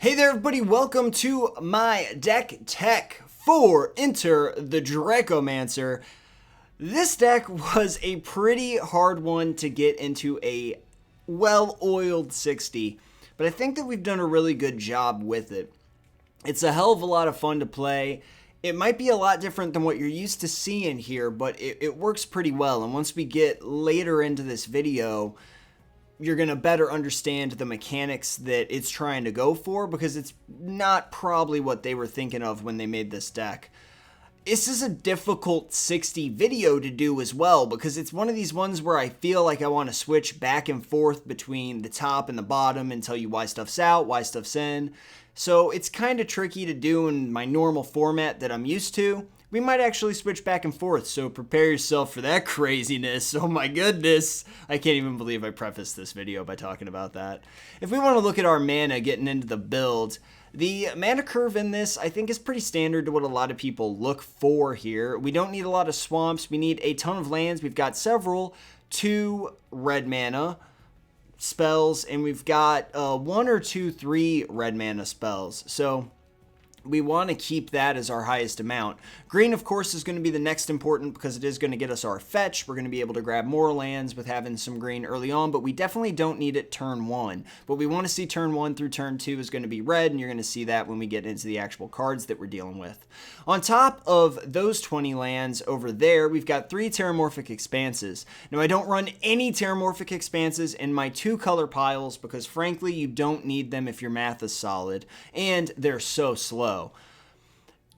Hey there everybody, welcome to my deck tech for Enter the Dracomancer. This deck was a pretty hard one to get into a well-oiled 60, but I think that we've done a really good job with it. It's a hell of a lot of fun to play. It might be a lot different than what you're used to seeing here, but it works pretty well, and once we get later into this video, you're going to better understand the mechanics that it's trying to go for, because it's not probably what they were thinking of when they made this deck. This is a difficult 60 video to do as well, because it's one of these ones where I feel like I want to switch back and forth between the top and the bottom and tell you why stuff's out, why stuff's in. So it's kind of tricky to do in my normal format that I'm used to. We might actually switch back and forth, so prepare yourself for that craziness. Oh my goodness. I can't even believe I prefaced this video by talking about that. If we want to look at our mana getting into the build, the mana curve in this I think is pretty standard to what a lot of people look for here. We don't need a lot of swamps. We need a ton of lands. We've got several 2 red mana spells, and we've got 1 or 2 3 red mana spells. So we want to keep that as our highest amount. Green, of course, is going to be the next important because it is going to get us our fetch. We're going to be able to grab more lands with having some green early on, but we definitely don't need it turn 1. What we want to see turn 1 through turn 2 is going to be red, and you're going to see that when we get into the actual cards that we're dealing with. On top of those 20 lands over there, we've got 3 Terramorphic Expanses. Now, I don't run any Terramorphic Expanses in my 2 color piles because, frankly, you don't need them if your math is solid, and they're so slow.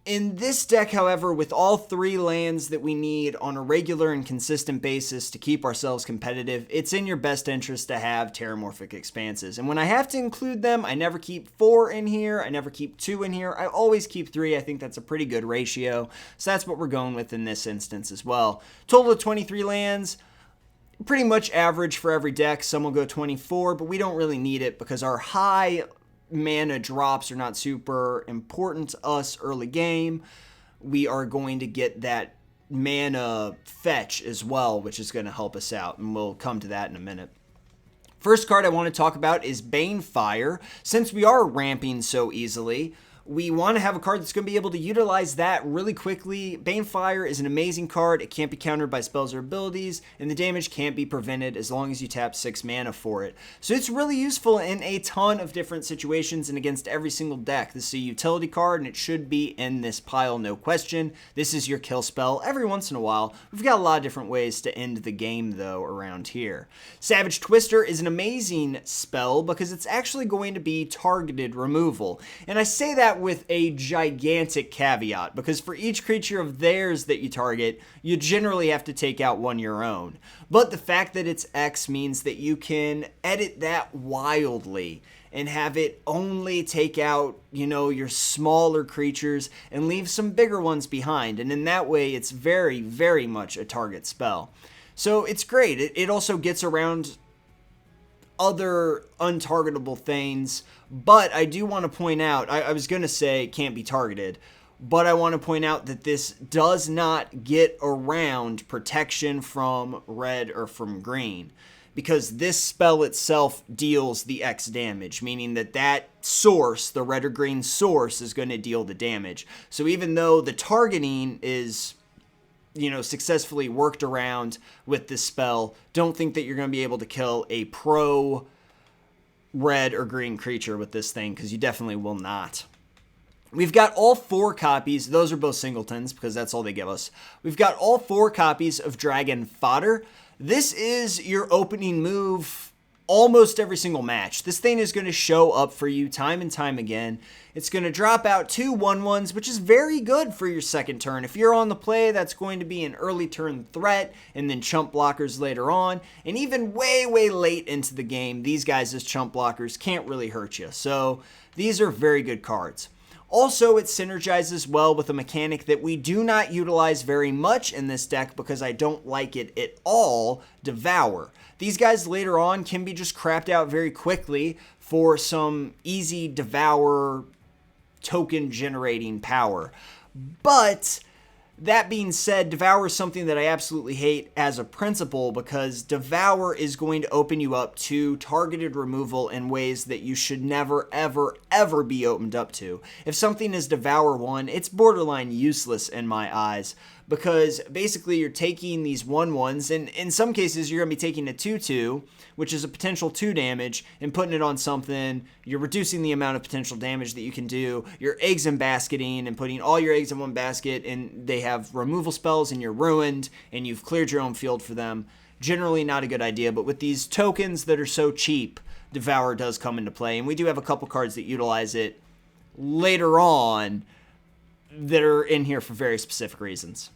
In this deck, however, with all 3 lands that we need on a regular and consistent basis to keep ourselves competitive, it's in your best interest to have Terramorphic Expanses. And when I have to include them, I never keep 4 in here, I never keep 2 in here, I always keep 3. I think that's a pretty good ratio, so that's what we're going with in this instance as well. Total of 23 lands. Pretty much average for every deck. Some will go 24, but we don't really need it because our high mana drops are not super important to us early game. We are going to get that mana fetch as well, which is going to help us out, and we'll come to that in a minute. First card I want to talk about is Banefire. Since we are ramping so easily, we want to have a card that's going to be able to utilize that really quickly. Banefire is an amazing card. It can't be countered by spells or abilities, and the damage can't be prevented as long as you tap 6 mana for it. So it's really useful in a ton of different situations and against every single deck. This is a utility card, and it should be in this pile, no question. This is your kill spell every once in a while. We've got a lot of different ways to end the game, though, around here. Savage Twister is an amazing spell because it's actually going to be targeted removal. And I say that with a gigantic caveat, because for each creature of theirs that you target, you generally have to take out one your own. But the fact that it's X means that you can edit that wildly and have it only take out, your smaller creatures and leave some bigger ones behind. And in that way, it's very, very much a target spell. So it's great. It also gets around other untargetable things, but I do want to point out, I was going to say it can't be targeted, but I want to point out that this does not get around protection from red or from green, because this spell itself deals the X damage, meaning that source, the red or green source, is going to deal the damage. So even though the targeting is successfully worked around with this spell, don't think that you're going to be able to kill a pro red or green creature with this thing, because you definitely will not. We've got all 4 copies. Those are both singletons because that's all they give us. We've got all 4 copies of Dragon Fodder. This is your opening move almost every single match. This thing is going to show up for you time and time again. It's going to drop out 2 1/1s, which is very good for your second turn. If you're on the play, that's going to be an early turn threat and then chump blockers later on. And even way, way late into the game, these guys as chump blockers can't really hurt you. So these are very good cards. Also, it synergizes well with a mechanic that we do not utilize very much in this deck because I don't like it at all, Devour. These guys later on can be just crapped out very quickly for some easy Devour token generating power. But That being said, Devour is something that I absolutely hate as a principle because Devour is going to open you up to targeted removal in ways that you should never, ever, ever be opened up to. If something is Devour 1, it's borderline useless in my eyes because basically you're taking these 1/1s, and in some cases you're going to be taking a 2/2, which is a potential 2 damage, and putting it on something. You're reducing the amount of potential damage that you can do. You're eggs in basketing and putting all your eggs in one basket, and they have removal spells and you're ruined, and you've cleared your own field for them. Generally not a good idea, but with these tokens that are so cheap, Devour does come into play, and we do have a couple cards that utilize it later on that are in here for very specific reasons.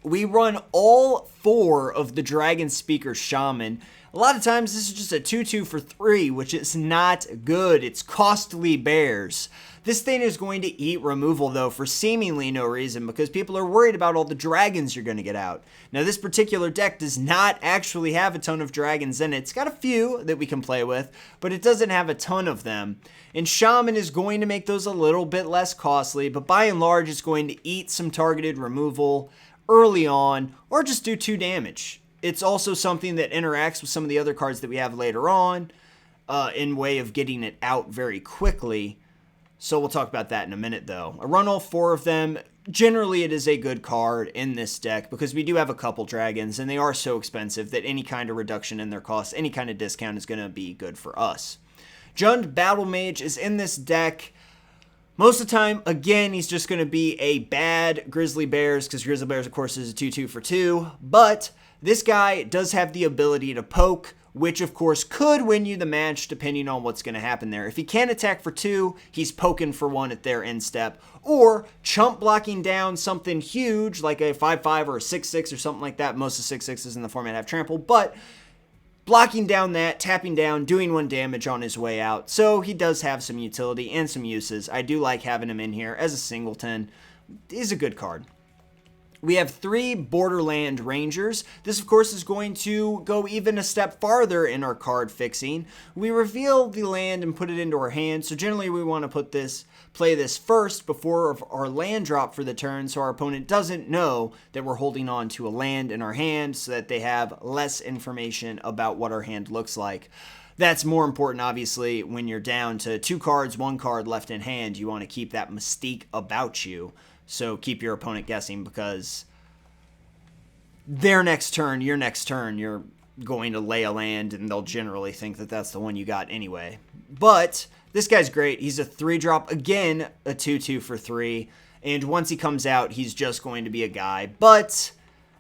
We run all 4 of the Dragon Speaker Shaman. A lot of times this is just a 2/2 for 3, which is not good. It's costly bears. This thing is going to eat removal, though, for seemingly no reason, because people are worried about all the dragons you're going to get out. Now, this particular deck does not actually have a ton of dragons in it. It's got a few that we can play with, but it doesn't have a ton of them. And Shaman is going to make those a little bit less costly, but by and large, it's going to eat some targeted removal early on, or just do 2 damage. It's also something that interacts with some of the other cards that we have later on in way of getting it out very quickly. So we'll talk about that in a minute, though. I run all 4 of them. Generally, it is a good card in this deck because we do have a couple dragons, and they are so expensive that any kind of reduction in their cost, any kind of discount is going to be good for us. Jund Battle Mage is in this deck. Most of the time, again, he's just going to be a bad Grizzly Bears, because Grizzly Bears, of course, is a 2/2 for 2. But this guy does have the ability to poke, which, of course, could win you the match depending on what's going to happen there. If he can't attack for 2, he's poking for 1 at their end step. Or chump blocking down something huge, like a 5/5 or a 6/6 or something like that. Most of 6/6s in the format have trample, but blocking down that, tapping down, doing 1 damage on his way out. So he does have some utility and some uses. I do like having him in here as a singleton. He's a good card. We have 3 Borderland Rangers. This, of course, is going to go even a step farther in our card fixing. We reveal the land and put it into our hand, so generally we want to play this first before our land drop for the turn, so our opponent doesn't know that we're holding on to a land in our hand, so that they have less information about what our hand looks like. That's more important, obviously, when you're down to 2 cards, 1 card left in hand. You want to keep that mystique about you. So keep your opponent guessing, because their next turn, your next turn, you're going to lay a land, and they'll generally think that that's the one you got anyway. But this guy's great. He's a 3-drop, again, a 2/2 for 3. And once he comes out, he's just going to be a guy. But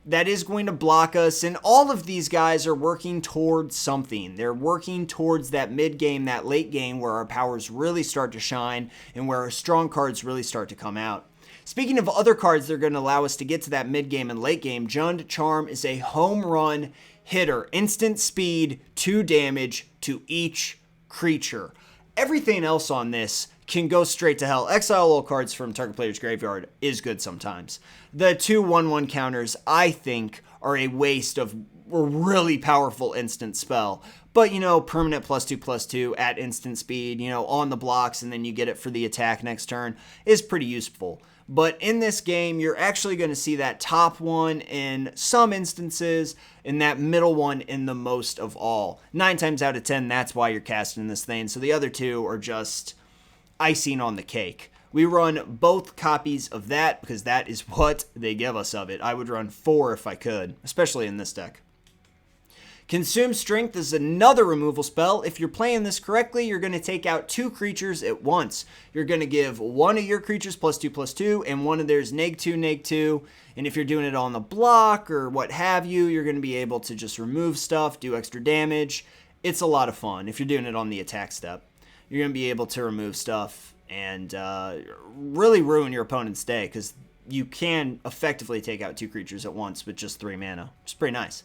that is going to block us, and all of these guys are working towards something. They're working towards that mid-game, that late game, where our powers really start to shine and where our strong cards really start to come out. Speaking of other cards that are going to allow us to get to that mid-game and late game, Jund Charm is a home run hitter. Instant speed, 2 damage to each creature. Everything else on this can go straight to hell. Exile all cards from target player's graveyard is good sometimes. The 2 1/1 counters, I think, are a waste of a really powerful instant spell. But, permanent +2/+2 at instant speed, on the blocks, and then you get it for the attack next turn is pretty useful. But in this game, you're actually going to see that top one in some instances, and that middle one in the most of all. 9 times out of 10, that's why you're casting this thing. So the other 2 are just icing on the cake. We run both copies of that because that is what they give us of it. I would run 4 if I could, especially in this deck. Consume Strength is another removal spell. If you're playing this correctly, you're going to take out 2 creatures at once. You're going to give one of your creatures +2/+2 and one of theirs -2/-2. And if you're doing it on the block or what have you, you're going to be able to just remove stuff, do extra damage. It's a lot of fun. If you're doing it on the attack step, you're going to be able to remove stuff and really ruin your opponent's day, because you can effectively take out 2 creatures at once with just 3 mana. It's pretty nice.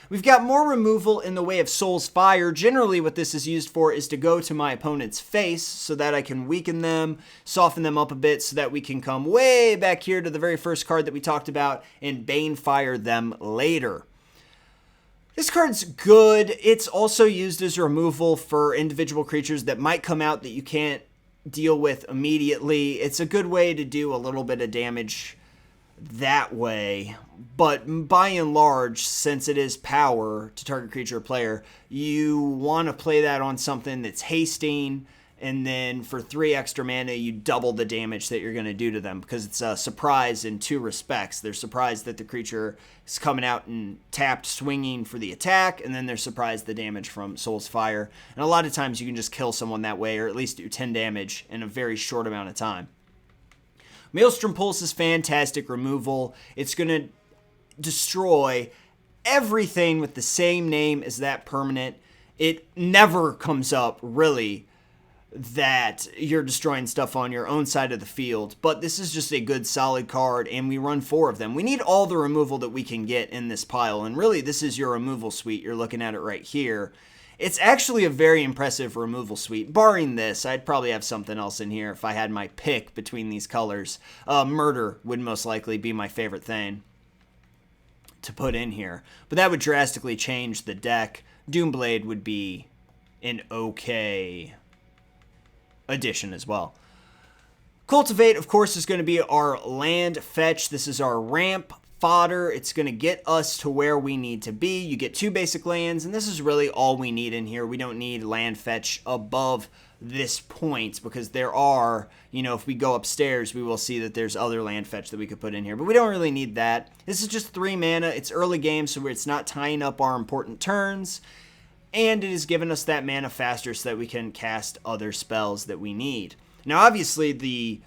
We've got more removal in the way of Soul's Fire. Generally, what this is used for is to go to my opponent's face so that I can weaken them, soften them up a bit so that we can come way back here to the very first card that we talked about and Banefire them later. This card's good. It's also used as removal for individual creatures that might come out that you can't deal with immediately. It's a good way to do a little bit of damage that way. But by and large, since it is power to target creature or player, you want to play that on something that's hasting, and then for 3 extra mana, you double the damage that you're going to do to them, because it's a surprise in 2 respects. They're surprised that the creature is coming out and tapped, swinging for the attack, and then they're surprised the damage from Soul's Fire. And a lot of times you can just kill someone that way, or at least do 10 damage in a very short amount of time. Maelstrom Pulse is fantastic removal. It's going to destroy everything with the same name as that permanent. It never comes up, really, that you're destroying stuff on your own side of the field, but this is just a good solid card, and we run 4 of them. We need all the removal that we can get in this pile, and really this is your removal suite. You're looking at it right here. It's actually a very impressive removal suite. Barring this, I'd probably have something else in here if I had my pick between these colors. Murder would most likely be my favorite thing to put in here, but that would drastically change the deck. Doomblade would be an okay addition as well. Cultivate, of course, is going to be our land fetch. This is our ramp fodder. It's going to get us to where we need to be. You get 2 basic lands, and this is really all we need in here. We don't need land fetch above this point, because there are, if we go upstairs, we will see that there's other land fetch that we could put in here, but we don't really need that. This is just 3 mana. It's early game, so it's not tying up our important turns. And it has given us that mana faster so that we can cast other spells that we need. Now, obviously, the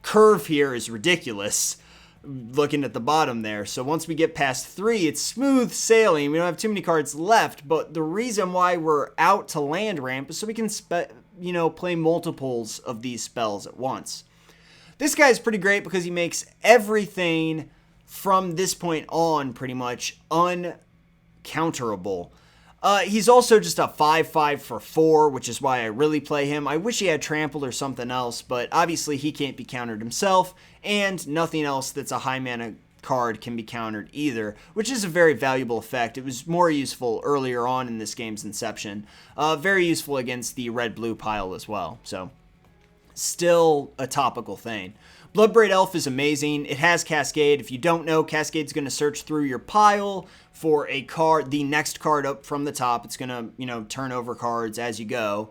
curve here is ridiculous, looking at the bottom there. So once we get past 3, it's smooth sailing. We don't have too many cards left, but the reason why we're out to land ramp is so we can play multiples of these spells at once. This guy is pretty great because he makes everything from this point on pretty much uncounterable. He's also just a 5/5 for 4, which is why I really play him. I wish he had trample or something else, but obviously he can't be countered himself, and nothing else that's a high mana card can be countered either, which is a very valuable effect. It was more useful earlier on in this game's inception. Very useful against the red-blue pile as well, so still a topical thing. Bloodbraid Elf is amazing. It has Cascade. If you don't know, Cascade's going to search through your pile for a card, the next card up from the top. It's going to, turn over cards as you go.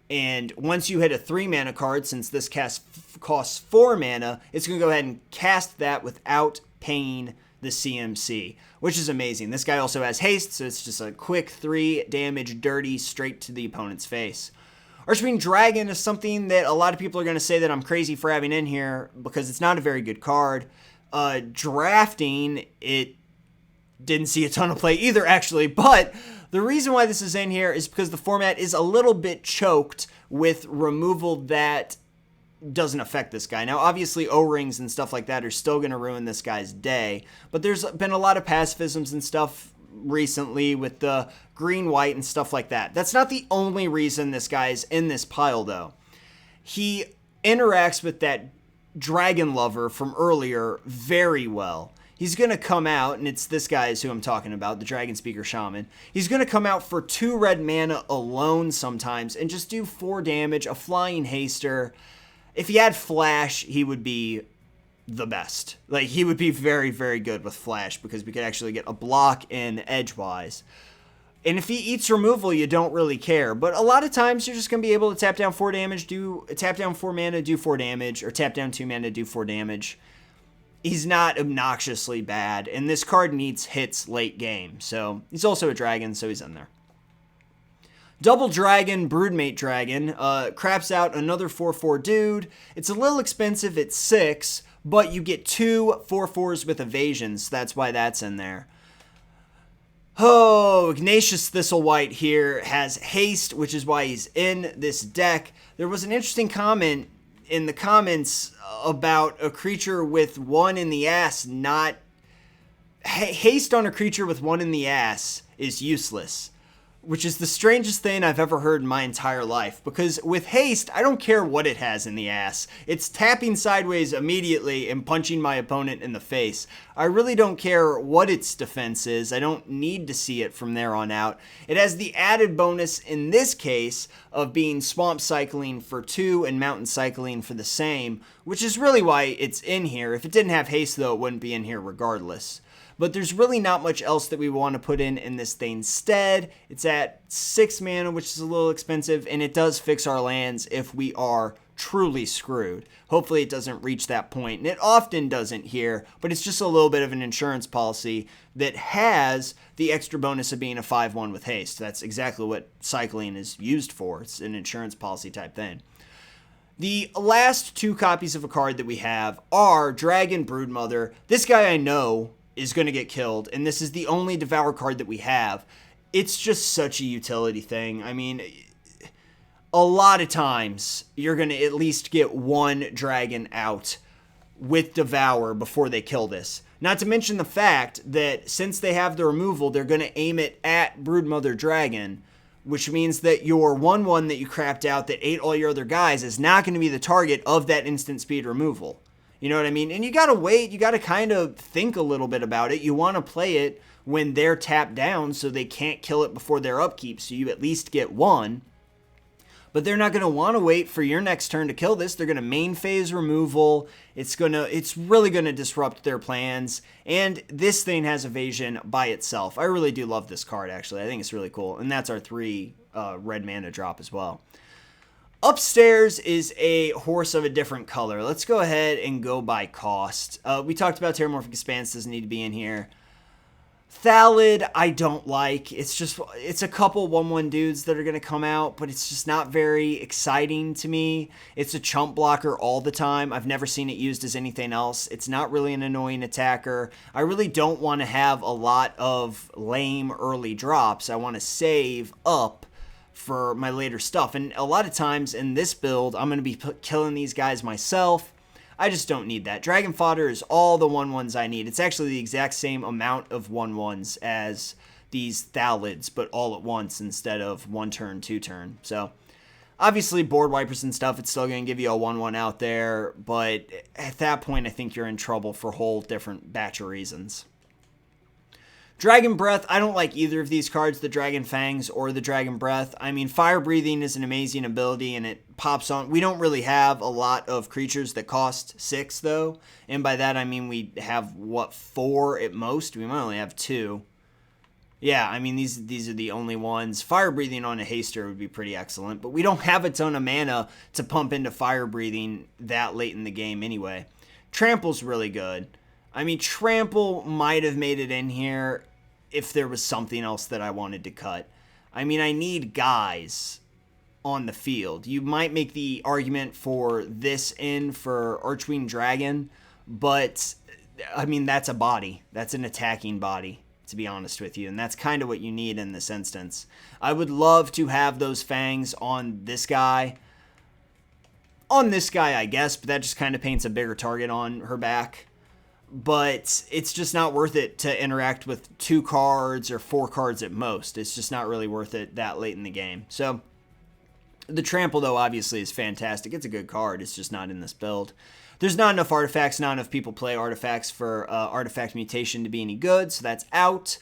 And once you hit a 3 mana card, since this costs 4 mana, it's going to go ahead and cast that without paying the CMC, which is amazing. This guy also has haste, so it's just a quick 3 damage dirty straight to the opponent's face. Archfiend Dragon is something that a lot of people are going to say that I'm crazy for having in here because it's not a very good card. Drafting, it didn't see a ton of play either, actually, but the reason why this is in here is because the format is a little bit choked with removal that doesn't affect this guy. Now, obviously, O-rings and stuff like that are still going to ruin this guy's day, but there's been a lot of pacifisms and stuff recently with the green-white and stuff like that. That's not the only reason this guy's in this pile, though. He interacts with that dragon lover from earlier very well. He's going to come out, and it's this guy is who I'm talking about, the Dragon Speaker Shaman. He's going to come out for 2 red mana alone sometimes and just do 4 damage, a flying haster. If he had flash, he would be the best. Like, he would be very, very good with flash because we could actually get a block in edgewise. And if he eats removal, you don't really care. But a lot of times, you're just going to be able to tap down 4 damage, tap down 4 mana, do 4 damage, or tap down 2 mana, do 4 damage. He's not obnoxiously bad, and this card needs hits late game. So, he's also a dragon, so he's in there. Double Dragon, Broodmate Dragon, craps out another 4/4 dude. It's a little expensive at 6, but you get 2 4/4s with evasions, so that's why that's in there. Oh, Ignatius Thistlewhite here has haste, which is why he's in this deck. There was an interesting comment in the comments about a creature with 1 in the ass not... Haste on a creature with 1 in the ass is useless. which is the strangest thing I've ever heard in my entire life, because with haste, I don't care what it has in the ass. It's tapping sideways immediately and punching my opponent in the face. I really don't care what its defense is. I don't need to see it from there on out. It has the added bonus in this case of being swamp cycling for 2 and mountain cycling for the same, which is really why it's in here. If it didn't have haste though, it wouldn't be in here regardless. But there's really not much else that we want to put in this thing instead. It's at 6 mana, which is a little expensive, and it does fix our lands if we are truly screwed. Hopefully it doesn't reach that point, and it often doesn't here, but it's just a little bit of an insurance policy that has the extra bonus of being a 5/1 with haste. That's exactly what cycling is used for. It's an insurance policy type thing. The last 2 copies of a card that we have are Dragon Broodmother. This guy I know is going to get killed, and this is the only Devour card that we have. It's just such a utility thing. I mean, a lot of times you're going to at least get 1 dragon out with Devour before they kill this. Not to mention the fact that since they have the removal, they're going to aim it at Broodmother Dragon, which means that your 1/1 that you crapped out that ate all your other guys is not going to be the target of that instant speed removal. You know what I mean? And you got to wait. You got to kind of think a little bit about it. You want to play it when they're tapped down so they can't kill it before their upkeep, so you at least get 1. But they're not going to want to wait for your next turn to kill this. They're going to main phase removal. It's really going to disrupt their plans. And this thing has evasion by itself. I really do love this card, actually. I think it's really cool. And that's our 3 red mana drop as well. Upstairs is a horse of a different color. Let's go ahead and go by cost. We talked about Terramorphic Expanse doesn't need to be in here. Thallid, I don't like. It's a couple 1/1 dudes that are going to come out, but it's just not very exciting to me. It's a chump blocker all the time. I've never seen it used as anything else. It's not really an annoying attacker. I really don't want to have a lot of lame early drops. I want to save up for my later stuff. And a lot of times in this build, I'm going to be killing these guys myself. I just don't need that. Dragon Fodder is all the 1/1s I need. It's actually the exact same amount of 1/1s as these Thallids, but all at once instead of 1 turn, 2 turn. So obviously board wipers and stuff, it's still going to give you a 1/1 out there, but at that point I think you're in trouble for a whole different batch of reasons. Dragon Breath, I don't like either of these cards, the Dragon Fangs or the Dragon Breath. I mean, Fire Breathing is an amazing ability and it pops on. We don't really have a lot of creatures that cost 6 though. And by that I mean we have, 4 at most? We might only have 2. Yeah, I mean, these are the only ones. Fire Breathing on a Haster would be pretty excellent, but we don't have a ton of mana to pump into Fire Breathing that late in the game anyway. Trample's really good. I mean, Trample might have made it in here if there was something else that I wanted to cut. I mean, I need guys on the field. You might make the argument for this in for Archwing Dragon, but, I mean, that's a body. That's an attacking body, to be honest with you, and that's kind of what you need in this instance. I would love to have those fangs on this guy. On this guy, I guess, but that just kind of paints a bigger target on her back. But it's just not worth it to interact with 2 cards or 4 cards at most. It's just not really worth it that late in the game. So the Trample, though, obviously is fantastic. It's a good card. It's just not in this build. There's not enough artifacts. Not enough people play artifacts for Artifact Mutation to be any good, so that's out.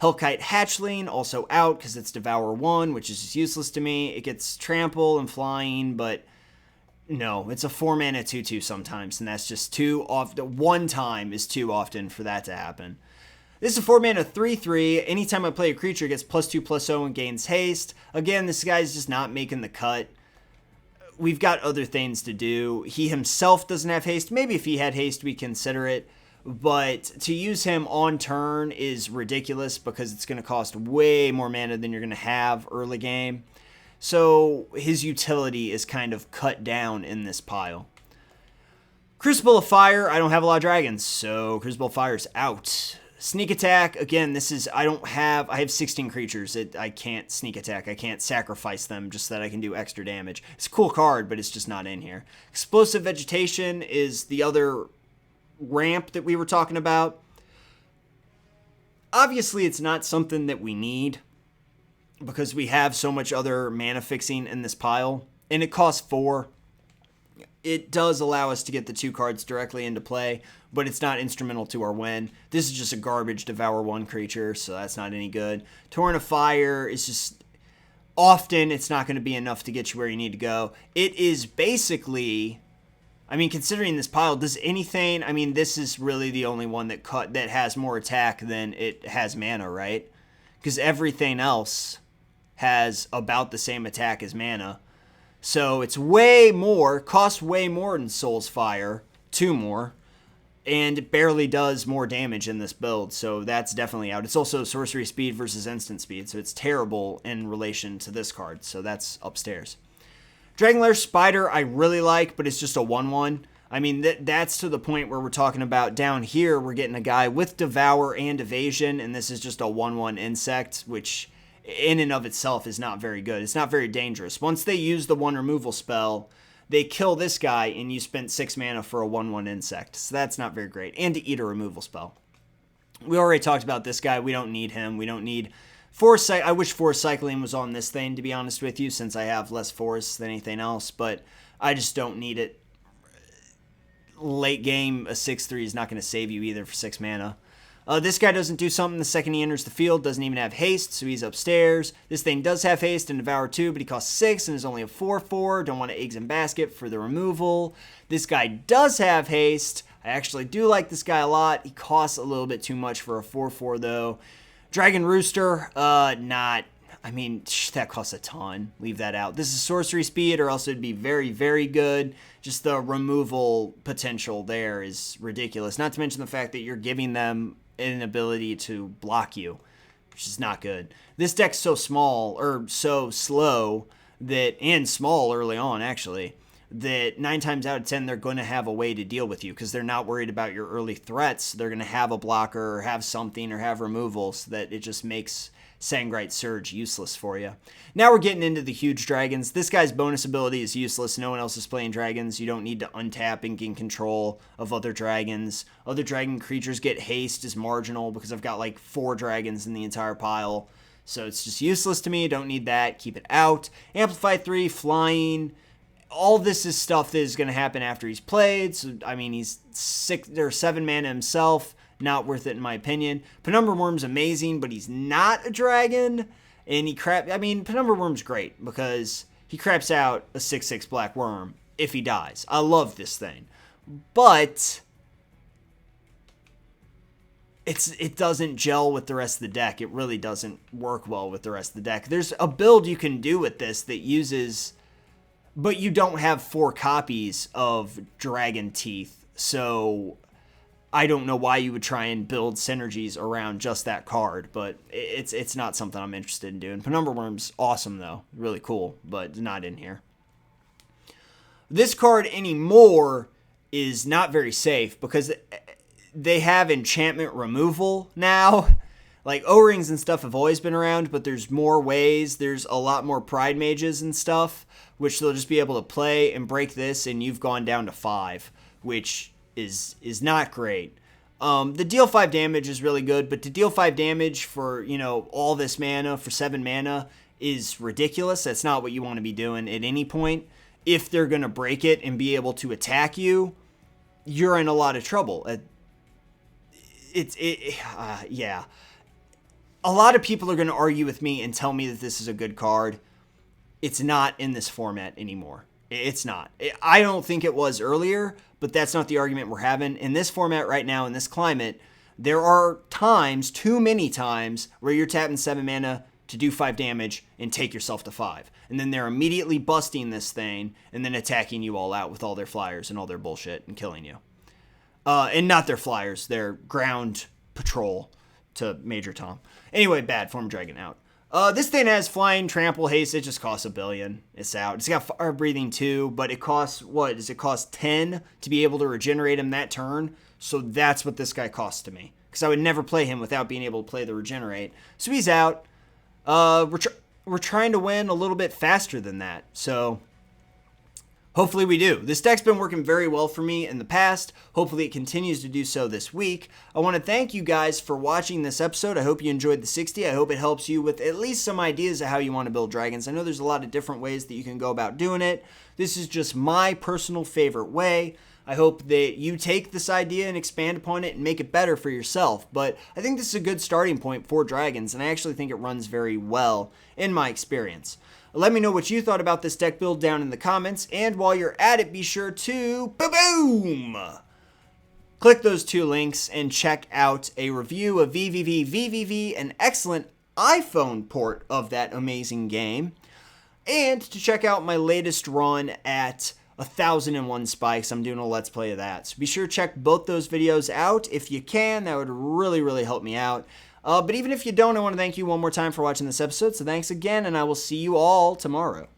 Hellkite Hatchling, also out because it's Devour 1, which is just useless to me. It gets Trample and Flying, but no, it's a 4-mana 2/2 sometimes, and that's just too often. 1 time is too often for that to happen. This is a 4-mana 3/3. Anytime I play a creature, it gets +2/+0 and gains haste. Again, this guy's just not making the cut. We've got other things to do. He himself doesn't have haste. Maybe if he had haste, we consider it. But to use him on turn is ridiculous because it's going to cost way more mana than you're going to have early game. So his utility is kind of cut down in this pile. Crucible of Fire, I don't have a lot of dragons, so Crucible of Fire's out. Sneak Attack, again, I have 16 creatures. I can't sneak attack. I can't sacrifice them just so that I can do extra damage. It's a cool card, but it's just not in here. Explosive Vegetation is the other ramp that we were talking about. Obviously, it's not something that we need. because we have so much other mana fixing in this pile, and it costs 4. It does allow us to get the 2 cards directly into play, but it's not instrumental to our win. This is just a garbage Devour 1 creature, so that's not any good. Torrent of Fire is just... often it's not going to be enough to get you where you need to go. It is basically... I mean, considering this pile, does anything... I mean, this is really the only one that has more attack than it has mana, right? Because everything else has about the same attack as mana. So it's way more, costs way more than Soul's Fire, 2 more, and it barely does more damage in this build, so that's definitely out. It's also sorcery speed versus instant speed, so it's terrible in relation to this card, so that's upstairs. Dragonlair Spider I really like, but it's just a 1/1. I mean, that's to the point where we're talking about down here, we're getting a guy with Devour and Evasion, and this is just a 1/1 insect, which in and of itself is not very good. It's not very dangerous. Once they use the 1 removal spell, they kill this guy, and you spent 6 mana for a 1/1 insect. So that's not very great. And to eat a removal spell. We already talked about this guy. We don't need him. We don't need Force. I wish Force Cycling was on this thing, to be honest with you, since I have less Force than anything else. But I just don't need it. Late game, a 6/3 is not going to save you either for 6 mana. This guy doesn't do something the second he enters the field. Doesn't even have haste, so he's upstairs. This thing does have haste and Devour 2, but he costs 6 and is only a 4/4. Don't want to Eggs and Basket for the removal. This guy does have haste. I actually do like this guy a lot. He costs a little bit too much for a 4/4, though. Dragon Rooster, not... I mean, that costs a ton. Leave that out. This is sorcery speed, or else it'd be very, very good. Just the removal potential there is ridiculous. Not to mention the fact that you're giving them an ability to block you, which is not good. This deck's so small, or so slow, and small early on, actually, that 9 times out of 10, they're going to have a way to deal with you, because they're not worried about your early threats. They're going to have a blocker, or have something, or have removals, so that it just makes Sangrite Surge useless for you. Now we're getting into the huge dragons. This guy's bonus ability is useless. No one else is playing dragons. You don't need to untap and gain control of other dragons. Other dragon creatures get haste is marginal because I've got like 4 dragons in the entire pile. So it's just useless to me. Don't need that. Keep it out. Amplify 3, flying. All this is stuff that is going to happen after he's played. So, I mean, he's 6 or 7 mana himself. Not worth it in my opinion. Penumbra Worm's amazing, but he's not a dragon. And Penumbra Worm's great because he craps out a 6/6 black worm if he dies. I love this thing. But it doesn't gel with the rest of the deck. It really doesn't work well with the rest of the deck. There's a build you can do with this that uses... but you don't have 4 copies of Dragon Teeth, so... I don't know why you would try and build synergies around just that card, but it's not something I'm interested in doing. Penumbra Worm's awesome, though. Really cool, but not in here. This card anymore is not very safe because they have enchantment removal now. Like, O-Rings and stuff have always been around, but there's more ways. There's a lot more Pride Mages and stuff, which they'll just be able to play and break this, and you've gone down to 5, which... is not great. The deal 5 damage is really good, but to deal 5 damage for, all this mana for 7 mana is ridiculous. That's not what you want to be doing at any point. If they're going to break it and be able to attack you, you're in a lot of trouble. Yeah. A lot of people are going to argue with me and tell me that this is a good card. It's not in this format anymore. It's not. I don't think it was earlier, but that's not the argument we're having. In this format right now, in this climate, there are times, too many times, where you're tapping 7 mana to do 5 damage and take yourself to 5. And then they're immediately busting this thing and then attacking you all out with all their flyers and all their bullshit and killing you. And not their flyers, their ground patrol to Major Tom. Anyway, bad form dragon out. This thing has flying, trample, haste. It just costs $1 billion. It's out. It's got fire breathing too, but it costs, what? Does it cost 10 to be able to regenerate him that turn? So that's what this guy costs to me. Because I would never play him without being able to play the regenerate. So he's out. We're trying to win a little bit faster than that. So Hopefully we do. This deck's been working very well for me in the past. Hopefully it continues to do so this week. I want to thank you guys for watching this episode. I hope you enjoyed the 60. I hope it helps you with at least some ideas of how you want to build dragons. I know there's a lot of different ways that you can go about doing it. This is just my personal favorite way. I hope that you take this idea and expand upon it and make it better for yourself. But I think this is a good starting point for dragons, and I actually think it runs very well in my experience. Let me know what you thought about this deck build down in the comments, and while you're at it, be sure to boom! Click those 2 links and check out a review of VVV, an excellent iPhone port of that amazing game, and to check out my latest run at 1001 Spikes. I'm doing a Let's Play of that. So be sure to check both those videos out if you can. That would really help me out. But even if you don't, I want to thank you one more time for watching this episode. So thanks again, and I will see you all tomorrow.